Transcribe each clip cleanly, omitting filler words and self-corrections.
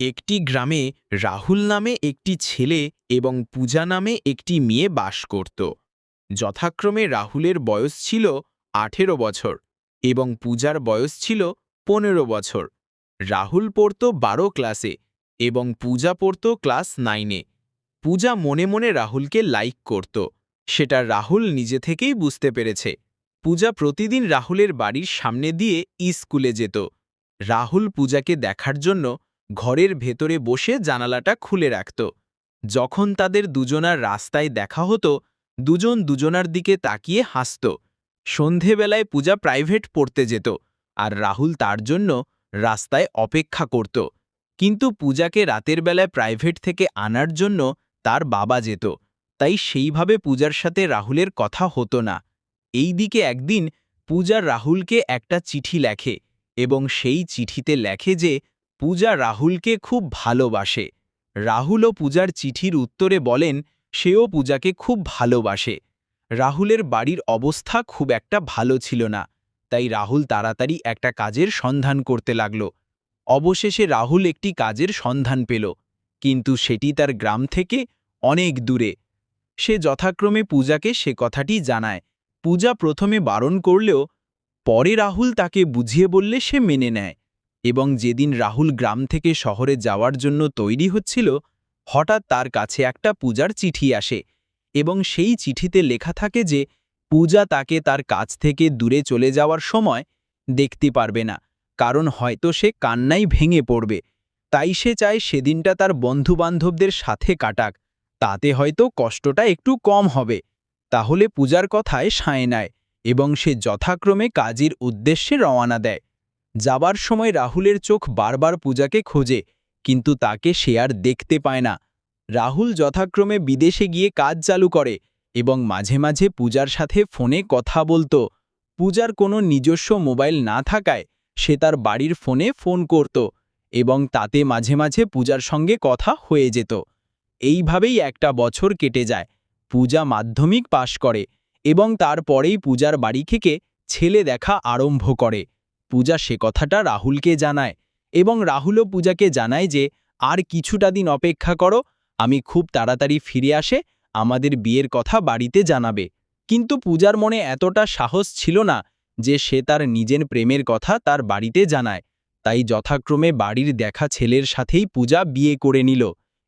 একটি গ্রামে রাহুল নামে একটি ছেলে এবং পূজা নামে একটি মেয়ে বাস করত। যথাক্রমে রাহুলের বয়স ছিল ১৮ বছর এবং পূজার বয়স ছিল ১৫ বছর। রাহুল পড়ত ১২ ক্লাসে এবং পূজা পড়ত ক্লাস 9-এ। পূজা মনে মনে রাহুলকে লাইক করত, সেটা রাহুল নিজে থেকেই বুঝতে পেরেছে। পূজা প্রতিদিন রাহুলের বাড়ির সামনে দিয়ে স্কুলে যেত। রাহুল পূজাকে দেখার জন্য ঘরের ভেতরে বসে জানালাটা খুলে রাখত। যখন তাদের দুজনার রাস্তায় দেখা হতো, দুজন দুজনার দিকে তাকিয়ে হাসত। সন্ধেবেলায় পূজা প্রাইভেট পড়তে যেত আর রাহুল তার জন্য রাস্তায় অপেক্ষা করত। কিন্তু পূজাকে রাতের বেলায় প্রাইভেট থেকে আনার জন্য তার বাবা যেত, তাই সেইভাবে পূজার সাথে রাহুলের কথা হতো না। এই দিকে একদিন পূজা রাহুলকে একটা চিঠি লেখে এবং সেই চিঠিতে লেখে যে পূজা রাহুলকে খুব ভালোবাসে। রাহুলও পূজার চিঠির উত্তরে বলেন সেও পূজাকে খুব ভালোবাসে। রাহুলের বাড়ির অবস্থা খুব একটা ভালো ছিল না, তাই রাহুল তাড়াতাড়ি একটা কাজের সন্ধান করতে লাগল। অবশেষে রাহুল একটি কাজের সন্ধান পেল, কিন্তু সেটি তার গ্রাম থেকে অনেক দূরে। সে যথাক্রমে পূজাকে সে কথাটি জানায়। পূজা প্রথমে বারণ করলেও পরে রাহুল তাকে বুঝিয়ে বললে সে মেনে নেয়। এবং যেদিন রাহুল গ্রাম থেকে শহরে যাওয়ার জন্য তৈরি হচ্ছিল, হঠাৎ তার কাছে একটা পূজার চিঠি আসে এবং সেই চিঠিতে লেখা থাকে যে পূজা তাকে তার কাছ থেকে দূরে চলে যাওয়ার সময় দেখতে পারবে না, কারণ হয়তো সে কান্নাই ভেঙে পড়বে। তাই সে চায় সেদিনটা তার বন্ধুবান্ধবদের সাথে কাটাক, তাতে হয়তো কষ্টটা একটু কম হবে। তাহলে পূজার কথায় সায় নেয় এবং সে যথাক্রমে কাজের উদ্দেশ্যে রওনা দেয়। যাবার সময় রাহুলের চোখ বারবার পূজাকে খোঁজে, কিন্তু তাকে সে আর দেখতে পায় না। রাহুল যথাক্রমে বিদেশে গিয়ে কাজ চালু করে এবং মাঝে মাঝে পূজার সাথে ফোনে কথা বলতো। পূজার কোনো নিজস্ব মোবাইল না থাকায় সে তার বাড়ির ফোনে ফোন করত এবং তাতে মাঝে মাঝে পূজার সঙ্গে কথা হয়ে যেত। এইভাবেই একটা বছর কেটে যায়। পূজা মাধ্যমিক পাশ করে এবং তারপরেই পূজার বাড়ি থেকে ছেলে দেখা আরম্ভ করে। পূজা সে কথাটা রাহুলকে জানায় এবং রাহুলও পূজাকে জানায় যে আর কিছুটা দিন অপেক্ষা করো, আমি খুব তাড়াতাড়ি ফিরে আসে আমাদের বিয়ের কথা বাড়িতে জানাবে। কিন্তু পূজার মনে এতটা সাহস ছিল না যে সে তার নিজের প্রেমের কথা তার বাড়িতে জানায়। তাই যথাক্রমে বাড়ির দেখা ছেলের সাথেই পূজা বিয়ে করে নিল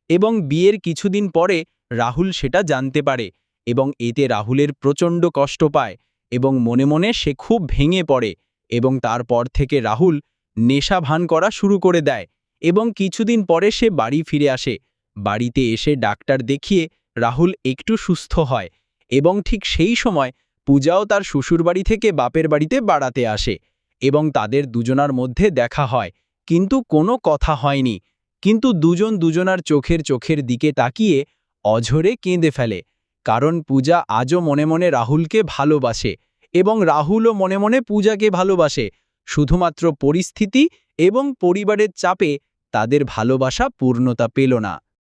এবং বিয়ের কিছুদিন পরে রাহুল সেটা জানতে পারে এবং এতে রাহুলের প্রচণ্ড কষ্ট পায় এবং মনে মনে সে খুব ভেঙে পড়ে এবং তারপর থেকে রাহুল নেশা ভান করা শুরু করে দেয় এবং কিছুদিন পরে সে বাড়ি ফিরে আসে। বাড়িতে এসে ডাক্তার দেখিয়ে রাহুল একটু সুস্থ হয় এবং ঠিক সেই সময় পূজাও তার শ্বশুরবাড়ি থেকে বাপের বাড়িতে বাড়াতে আসে এবং তাদের দুজনার মধ্যে দেখা হয়, কিন্তু কোনো কথা হয়নি। কিন্তু দুজন দুজনার চোখের দিকে তাকিয়ে অঝরে কেঁদে ফেলে, কারণ পূজা আজও মনে মনে রাহুলকে ভালোবাসে এবং রাহুলও মনে মনে পূজাকে ভালোবাসে। শুধুমাত্র পরিস্থিতি এবং পরিবারের চাপে তাদের ভালোবাসা পূর্ণতা পেল না।